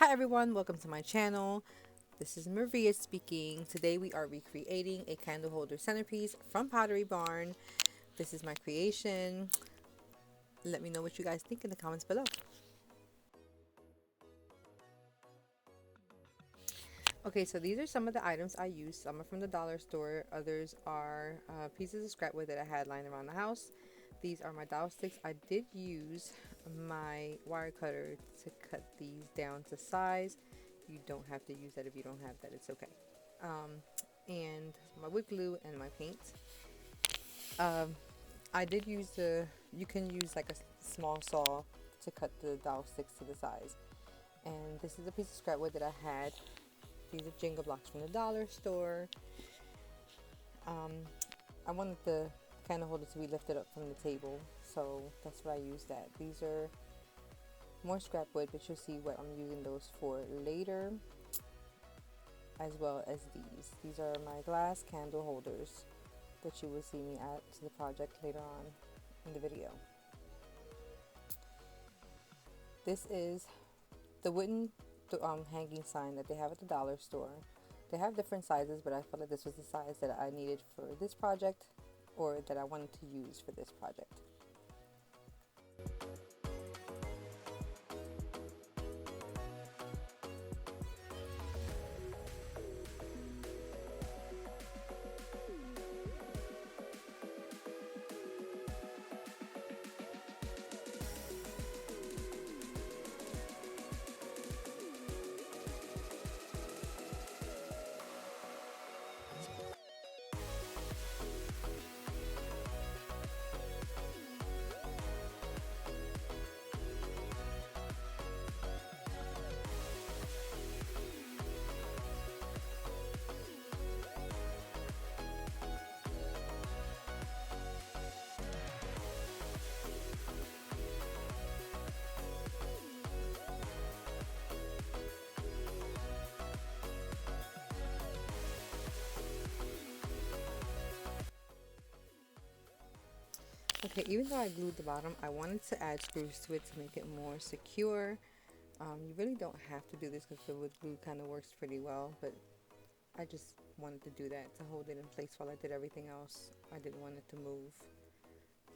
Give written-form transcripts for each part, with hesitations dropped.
Hi everyone, welcome to my channel. This is Maria speaking. Today we are recreating a candle holder centerpiece from Pottery Barn. This is my creation. Let me know what you guys think in the comments below. Okay, so these are some of the items I used. Some are from the dollar store. Others are pieces of scrap wood that I had lying around the house. These are my dowel sticks. I did use my wire cutter to cut these down to size. You don't have to use that if you don't have that. It's okay. And my wood glue and my paint. Um, I did use you can use like a small saw to cut the dowel sticks to the size. And this is a piece of scrap wood that I had. These are Jenga Blocks from the dollar store. Um, I wanted the candle holder to be lifted up from the table, so that's what I used that. These are more scrap wood, but you'll see what I'm using those for later, as well as these. These are my glass candle holders that you will see me add to the project later on in the video. This is the wooden hanging sign that they have at the dollar store. They have different sizes, but I felt like this was the size that I needed for this project, or that I wanted to use for this project. Okay, even though I glued the bottom, I wanted to add screws to it to make it more secure. You really don't have to do this because the wood glue kind of works pretty well, but I just wanted to do that to hold it in place while I did everything else. I didn't want it to move.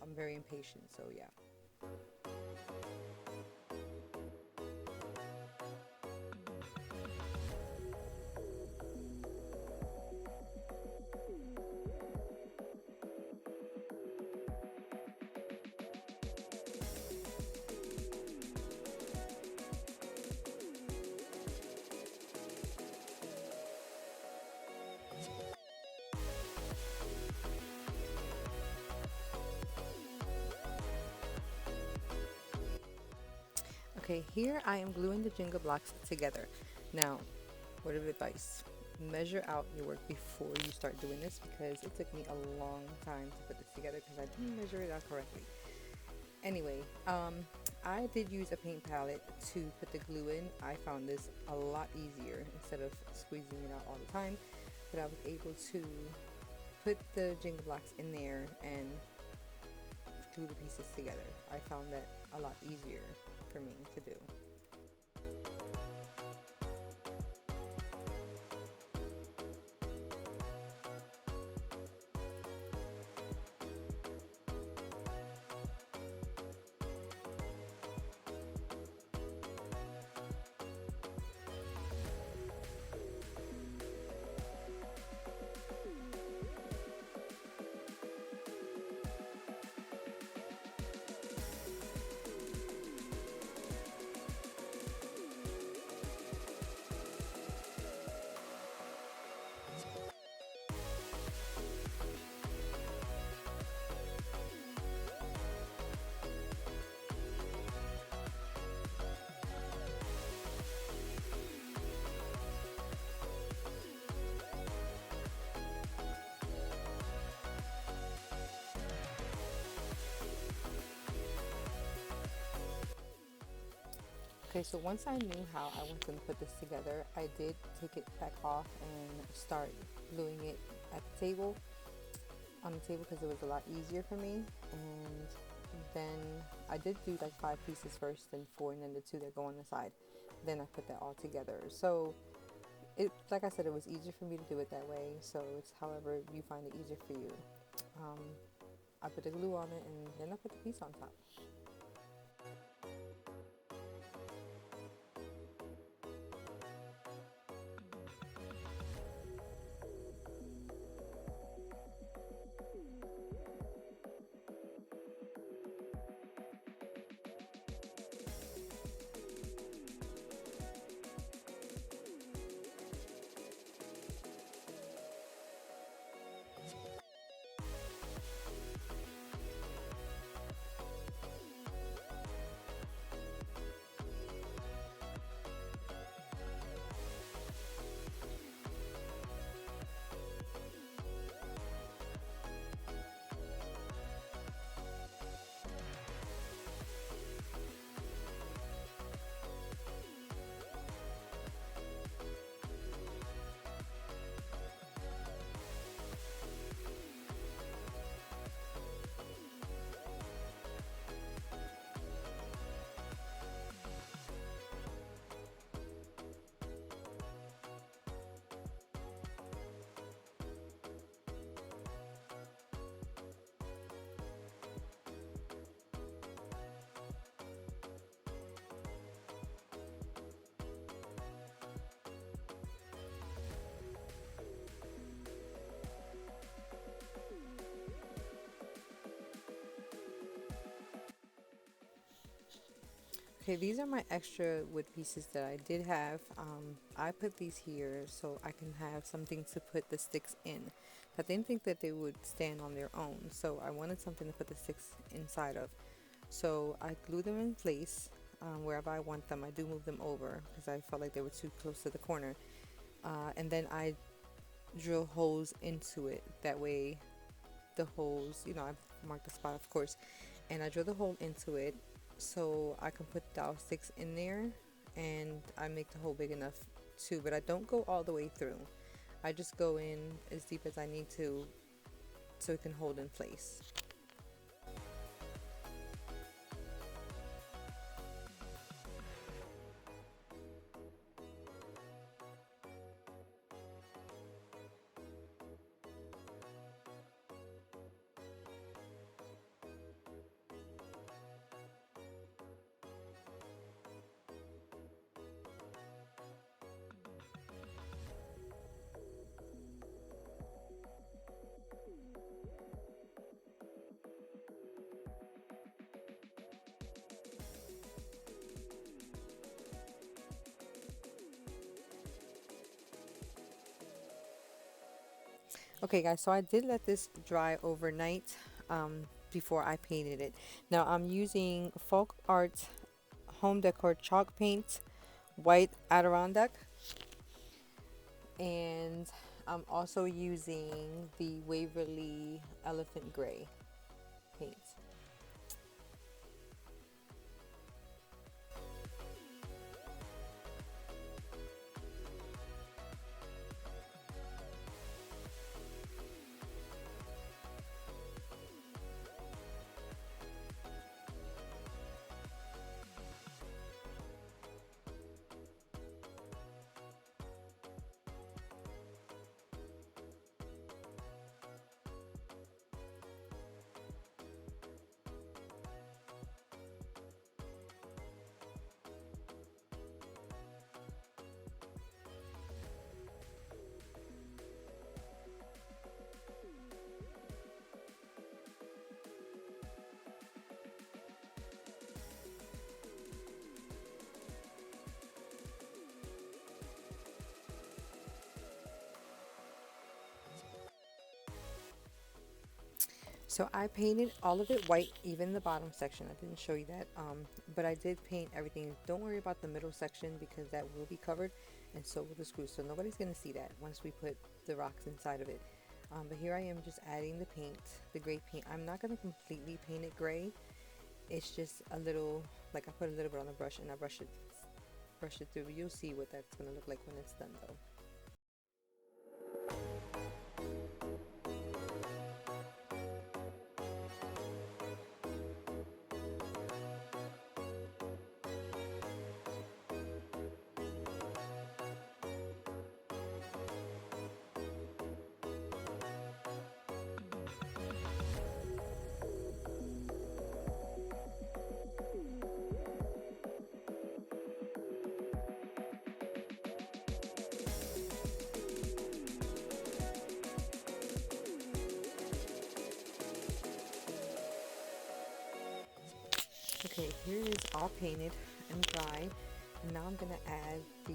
I'm very impatient, so yeah. Okay, here I am gluing the Jenga blocks together. Now, word of advice, measure out your work before you start doing this, because it took me a long time to put this together because I didn't measure it out correctly. Anyway, I did use a paint palette to put the glue in. I found this a lot easier instead of squeezing it out all the time, but I was able to put the Jenga blocks in there and glue the pieces together. I found that a lot easier for me to do. Okay, so once I knew how I wanted to put this together, I did take it back off and start gluing it at the table, on the table, because it was a lot easier for me. And then I did do like 5 pieces first, then 4, and then the 2 that go on the side. then I put that all together. So it, like I said, it was easier for me to do it that way. So it's however you find it easier for you. Um, I put the glue on it and then I put the piece on top. Okay, these are my extra wood pieces that I did have. I put these here so I can have something to put the sticks in. I didn't think that they would stand on their own, so I wanted something to put the sticks inside of. So I glue them in place wherever I want them. I do move them over because I felt like they were too close to the corner. And then I drill holes into it. That way the holes, I mark the spot, of course, and I drill the hole into it so I can put dowel sticks in there, and I make the hole big enough too, but I don't go all the way through. I just go in as deep as I need to so it can hold in place. Okay guys, so I did let this dry overnight before I painted it. Now I'm using FolkArt home decor chalk paint, white Adirondack, and I'm also using the Waverly elephant gray paint. So I painted all of it white, even the bottom section. I didn't show you that, but I did paint everything. Don't worry about the middle section because that will be covered, and so will the screws. So nobody's going to see that once we put the rocks inside of it. But here I am just adding the paint, the gray paint. I'm not going to completely paint it gray. It's just a little, like I put a little bit on the brush and I brush it through. You'll see what that's going to look like when it's done though. here it is all painted and dry. And now I'm going to add the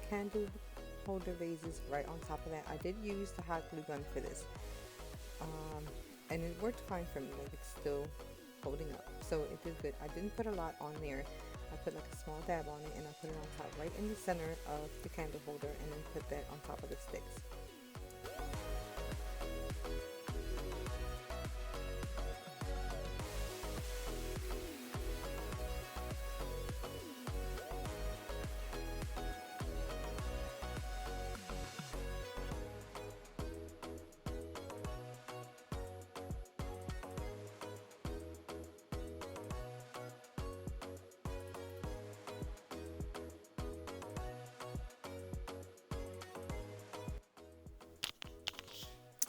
candle holder vases right on top of that. I did use the hot glue gun for this. And it worked fine for me, like it's still holding up. So it did good. I didn't put a lot on there. I put like a small dab on it and I put it on top right in the center of the candle holder and then put that on top of the sticks.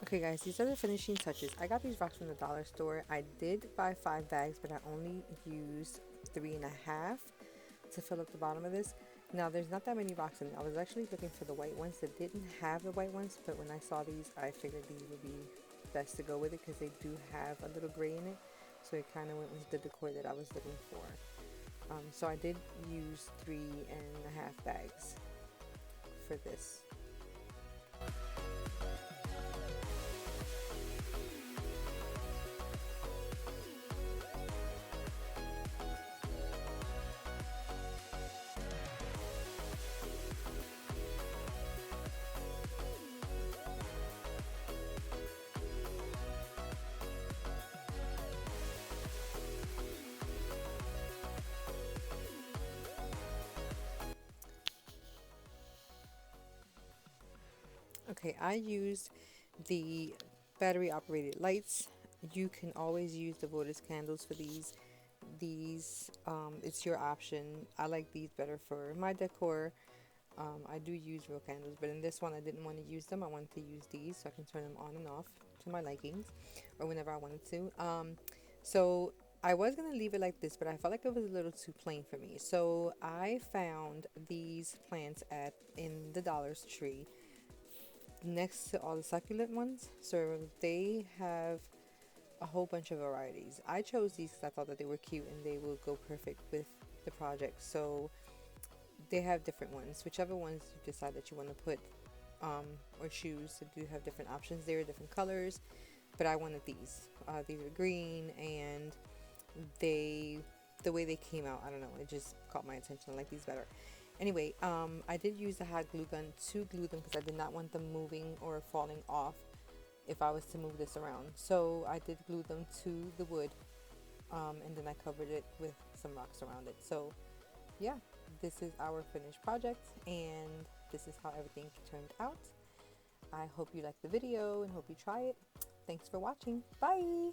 Okay guys, these are the finishing touches. I got these rocks from the dollar store. I did buy 5 bags, but I only used 3.5 to fill up the bottom of this. Now there's not that many rocks in it. I was actually looking for the white ones that didn't have the white ones, but when I saw these, I figured these would be best to go with it because they do have a little gray in it. So it kind of went with the decor that I was looking for. So I did use 3.5 bags for this. Okay, I used the battery operated lights. You can always use the Votive candles for these. It's your option. I like these better for my decor. I do use real candles, but in this one I didn't want to use them. I wanted to use these so I can turn them on and off to my likings or whenever I wanted to. So I was going to leave it like this, but I felt like it was a little too plain for me. So I found these plants in the Dollar Tree next to all the succulent ones. So they have a whole bunch of varieties. I chose these because I thought that they were cute and they will go perfect with the project. So they have different ones. Whichever ones you decide that you want to put or choose, they do have different options. They are different colors, but I wanted these. These are green and the way they came out, I don't know, it just caught my attention. I like these better. Anyway, I did use the hot glue gun to glue them because I did not want them moving or falling off if I was to move this around. So I did glue them to the wood, and then I covered it with some rocks around it. So yeah, this is our finished project and this is how everything turned out. I hope you liked the video and hope you try it. Thanks for watching. Bye!